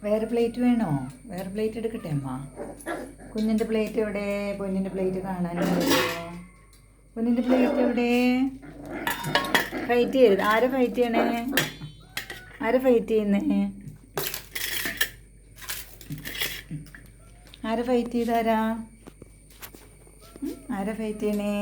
വേറെ പ്ലേറ്റ് വേണോ? വേറെ പ്ലേറ്റ് എടുക്കട്ടെ അമ്മ? കുഞ്ഞിൻ്റെ പ്ലേറ്റ് എവിടെ? പൊന്നിൻ്റെ പ്ലേറ്റ് കാണാനില്ലല്ലോ. പൊന്നിൻ്റെ പ്ലേറ്റ് എവിടെ? ഫൈറ്റ് ചെയ്യരുത്. ആരെ ഫൈറ്റ് ചെയ്യണേ? ആരെ ഫൈറ്റ് ചെയ്യുന്നേ? ആരെ ഫൈറ്റ് ചെയ്താരാ? ആരെ ഫൈറ്റ് ചെയ്യണേ?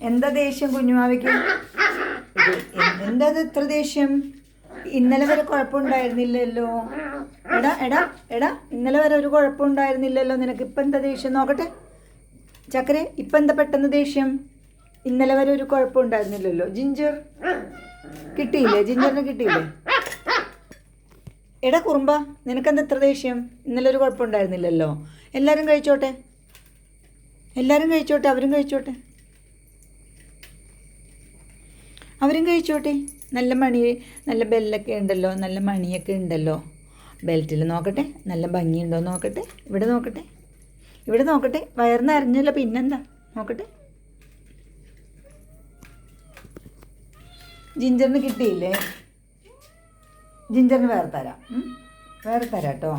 എന്താ ദേഷ്യം കുഞ്ഞുമാവിക്ക്? എന്താ ഇത്ര ദേഷ്യം? ഇന്നലെ വരെ കുഴപ്പമുണ്ടായിരുന്നില്ലല്ലോ. എടാ എടാ എടാ ഇന്നലെ വരെ ഒരു കുഴപ്പമുണ്ടായിരുന്നില്ലല്ലോ നിനക്ക്. ഇപ്പം എന്താ ദേഷ്യം? നോക്കട്ടെ ചക്കരെ, ഇപ്പം എന്താ പെട്ടെന്ന് ദേഷ്യം? ഇന്നലെ വരെ ഒരു കുഴപ്പമുണ്ടായിരുന്നില്ലല്ലോ. ജിഞ്ചർ കിട്ടിയില്ലേ? ജിഞ്ചറിന് കിട്ടിയില്ലേ? എടാ കുറുമ്പ, നിനക്കെന്താ ഇത്ര ദേഷ്യം? ഇന്നലെ ഒരു കുഴപ്പമുണ്ടായിരുന്നില്ലല്ലോ. എല്ലാവരും കഴിച്ചോട്ടെ, എല്ലാവരും കഴിച്ചോട്ടെ, അവരും കഴിച്ചോട്ടെ, അവരും കഴിച്ചോട്ടെ. നല്ല മണി, നല്ല ബെല്ലൊക്കെ ഉണ്ടല്ലോ, നല്ല മണിയൊക്കെ ഉണ്ടല്ലോ ബെൽറ്റിൽ. നോക്കട്ടെ, നല്ല ഭംഗിയുണ്ടോ നോക്കട്ടെ. ഇവിടെ നോക്കട്ടെ, ഇവിടെ നോക്കട്ടെ. വയറിന് അറിഞ്ഞല്ലോ, പിന്നെന്താ? നോക്കട്ടെ. ജിഞ്ചറിന് കിട്ടിയില്ലേ? ജിഞ്ചറിന് വേറെ തരാം, വേറെ തരാം കേട്ടോ.